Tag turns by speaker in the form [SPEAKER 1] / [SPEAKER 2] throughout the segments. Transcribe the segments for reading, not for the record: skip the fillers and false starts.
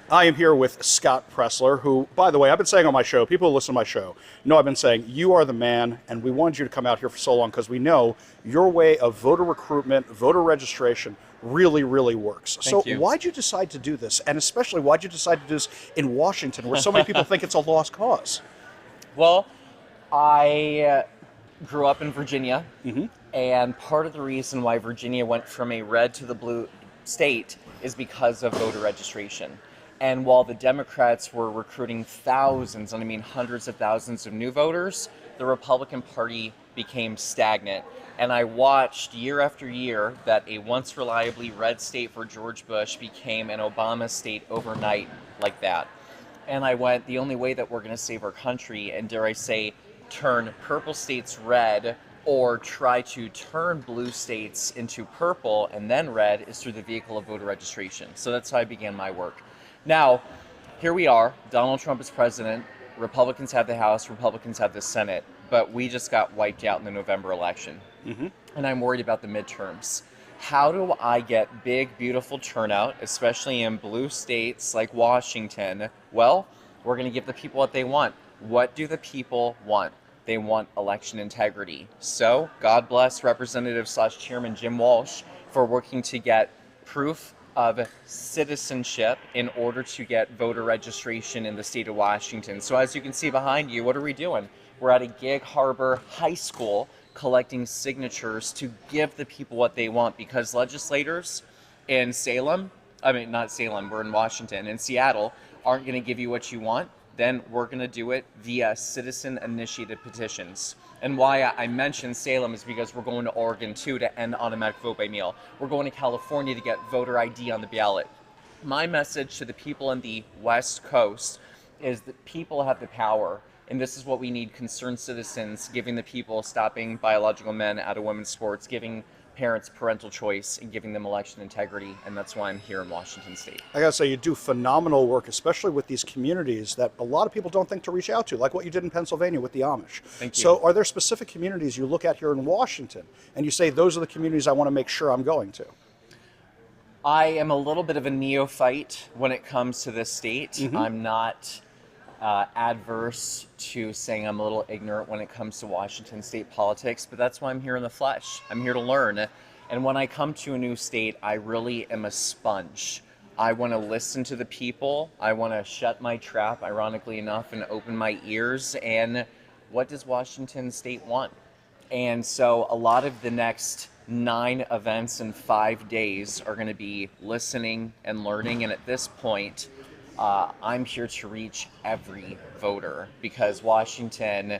[SPEAKER 1] I am here with Scott Presler, who, by the way, I've been saying on my show, people who listen to my show know I've been saying, you are the man, and we wanted you to come out here for so long because we know your way of voter recruitment, voter registration really, really works. So
[SPEAKER 2] Thank you.
[SPEAKER 1] why'd you decide to do this? And especially, why'd you decide to do this in Washington, where so many people think it's a lost cause?
[SPEAKER 2] Well, I grew up in Virginia,
[SPEAKER 1] Mm-hmm.
[SPEAKER 2] and part of the reason why Virginia went from a red to the blue state is because of voter registration. And while the Democrats were recruiting thousands, and I mean hundreds of thousands of new voters, the Republican Party became stagnant. And I watched year after year that a once reliably red state for George Bush became an Obama state overnight like that. And I went, the only way that we're going to save our country, and dare I say, turn purple states red, or try to turn blue states into purple and then red, is through the vehicle of voter registration. So that's how I began my work. Now, here we are. Donald Trump is president. Republicans have the House. Republicans have the Senate. But we just got wiped out in the November election.
[SPEAKER 1] Mm-hmm.
[SPEAKER 2] And I'm worried about the midterms. How do I get big, beautiful turnout, especially in blue states like Washington? Well, we're going to give the people what they want. What do the people want? They want election integrity. So, God bless Representative/Chairman Jim Walsh for working to get proof of citizenship in order to get voter registration in the state of Washington. So as you can see behind you, what are we doing? We're at a Gig Harbor High School collecting signatures to give the people what they want, because legislators in not Salem, we're in Washington, in Seattle, aren't going to give you what you want. Then we're going to do it via citizen-initiated petitions. And why I mentioned Salem is because we're going to Oregon, too, to end automatic vote by mail. We're going to California to get voter ID on the ballot. My message to the people in the West Coast is that people have the power, and this is what we need: concerned citizens, giving the people, stopping biological men out of women's sports, giving parents parental choice, and giving them election integrity. And that's why I'm here in Washington State.
[SPEAKER 1] I gotta say, you do phenomenal work, especially with these communities that a lot of people don't think to reach out to, like what you did in Pennsylvania with the Amish.
[SPEAKER 2] Thank you.
[SPEAKER 1] So are there specific communities you look at here in Washington and you say, those are the communities I want to make sure I'm going to?
[SPEAKER 2] I am a little bit of a neophyte when it comes to this state.
[SPEAKER 1] Mm-hmm.
[SPEAKER 2] I'm not adverse to saying I'm a little ignorant when it comes to Washington state politics, but that's why I'm here in the flesh. I'm here to learn. And when I come to a new state, I really am a sponge. I want to listen to the people. I want to shut my trap, ironically enough, and open my ears. And what does Washington state want? And so a lot of the next 9 events in 5 days are going to be listening and learning. And at this point, I'm here to reach every voter, because Washington,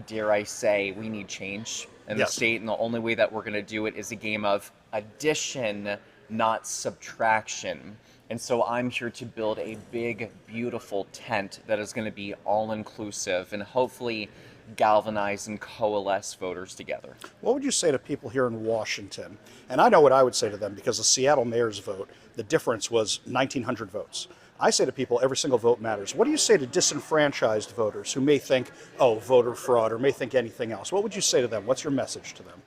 [SPEAKER 2] dare I say, we need change in the
[SPEAKER 1] Yes.
[SPEAKER 2] state, and the only way that we're going to do it is a game of addition, not subtraction. And so I'm here to build a big, beautiful tent that is going to be all-inclusive and hopefully galvanize and coalesce voters together.
[SPEAKER 1] What would you say to people here in Washington? And I know what I would say to them, because the Seattle mayor's vote, the difference was 1,900 votes. I say to people, every single vote matters. What do you say to disenfranchised voters who may think, oh, voter fraud, or may think anything else? What would you say to them? What's your message to them?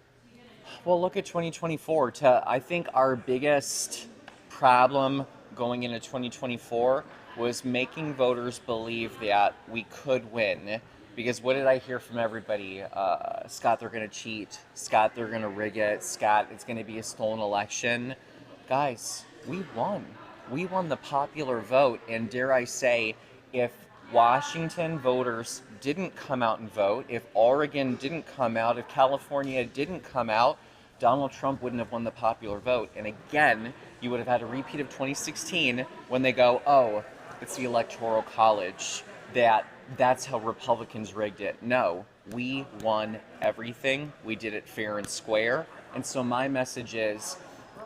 [SPEAKER 2] Well, look at 2024. I think our biggest problem going into 2024 was making voters believe that we could win. Because what did I hear from everybody? Scott, they're going to cheat. Scott, they're going to rig it. Scott, it's going to be a stolen election. Guys, we won. We won the popular vote. And dare I say, if Washington voters didn't come out and vote, if Oregon didn't come out, if California didn't come out, Donald Trump wouldn't have won the popular vote. And again, you would have had a repeat of 2016 when they go, oh, it's the Electoral College. That's how Republicans rigged it. No, we won everything. We did it fair and square. And so my message is,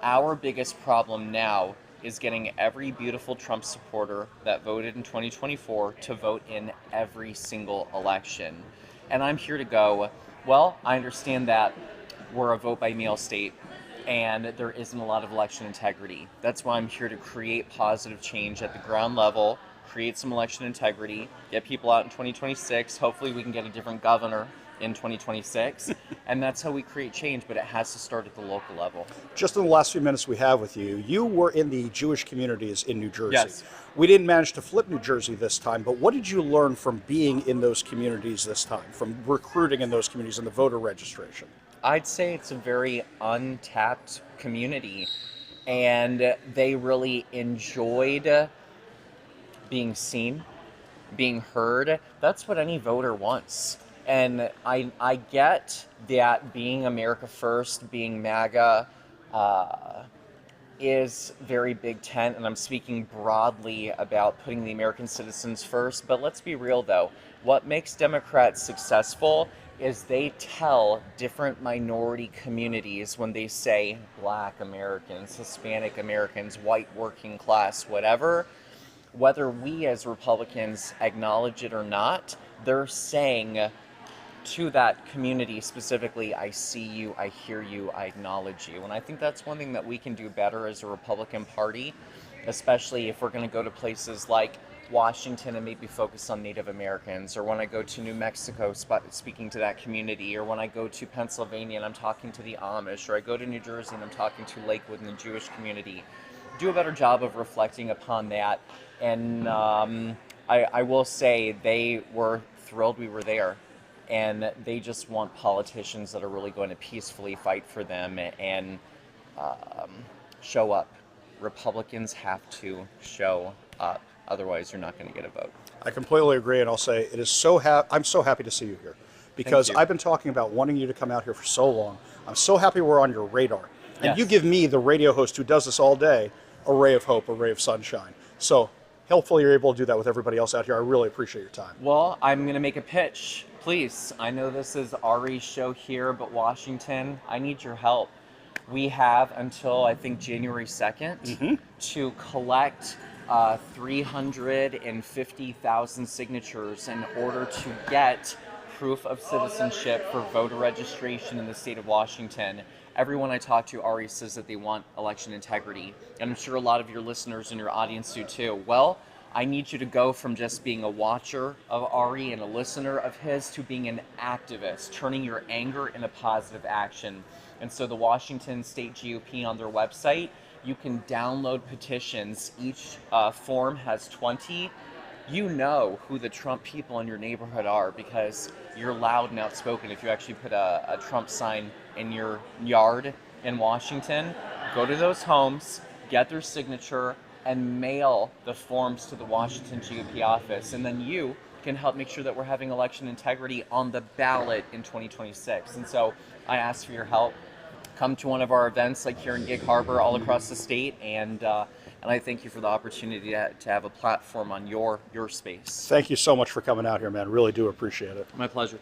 [SPEAKER 2] our biggest problem now is getting every beautiful Trump supporter that voted in 2024 to vote in every single election. And I'm here to go, well, I understand that we're a vote by mail state and there isn't a lot of election integrity. That's why I'm here to create positive change at the ground level, create some election integrity, get people out in 2026. Hopefully we can get a different governor. in 2026. And that's how we create change, but it has to start at the local level.
[SPEAKER 1] Just in the last few minutes we have with you, you were in the Jewish communities in New Jersey.
[SPEAKER 2] Yes.
[SPEAKER 1] We didn't manage to flip New Jersey this time, but what did you learn from being in those communities this time, from recruiting in those communities and the voter registration?
[SPEAKER 2] I'd say it's a very untapped community, and they really enjoyed being seen, being heard. That's what any voter wants. And I get that being America First, being MAGA, is very big tent, and I'm speaking broadly about putting the American citizens first. But let's be real though, what makes Democrats successful is they tell different minority communities when they say Black Americans, Hispanic Americans, white working class, whatever, whether we as Republicans acknowledge it or not, they're saying to that community specifically, I see you, I hear you, I acknowledge you. And I think that's one thing that we can do better as a Republican Party, especially if we're going to go to places like Washington and maybe focus on Native Americans, or when I go to New Mexico speaking to that community, or when I go to Pennsylvania and I'm talking to the Amish, or I go to New Jersey and I'm talking to Lakewood and the Jewish community. Do a better job of reflecting upon that. And I will say they were thrilled we were there. And they just want politicians that are really going to peacefully fight for them and show up. Republicans have to show up. Otherwise, you're not going to get a vote.
[SPEAKER 1] I completely agree, and I'll say it is I'm so happy to see you here, because I've been talking about wanting you to come out here for so long. I'm so happy we're on your radar. And
[SPEAKER 2] Yes.
[SPEAKER 1] you give me, the radio host who does this all day, a ray of hope, a ray of sunshine. So hopefully you're able to do that with everybody else out here. I really appreciate your time.
[SPEAKER 2] Well, I'm going to make a pitch. Please, I know this is Ari's show here, but Washington, I need your help. We have until, I think, January 2nd to collect 350,000 signatures in order to get proof of citizenship for voter registration in the state of Washington. Everyone I talk to, Ari, says that they want election integrity, and I'm sure a lot of your listeners and your audience do too. Well, I need you to go from just being a watcher of Ari and a listener of his to being an activist, turning your anger into positive action. And so the Washington State GOP, on their website, you can download petitions. Each form has 20. You know who the Trump people in your neighborhood are because you're loud and outspoken. If you actually put a Trump sign in your yard in Washington, go to those homes, get their signature, and mail the forms to the Washington GOP office. And then you can help make sure that we're having election integrity on the ballot in 2026. And so I ask for your help. Come to one of our events like here in Gig Harbor all across the state, and I thank you for the opportunity to have a platform on your space.
[SPEAKER 1] Thank you so much for coming out here, man. Really do appreciate it.
[SPEAKER 2] My pleasure.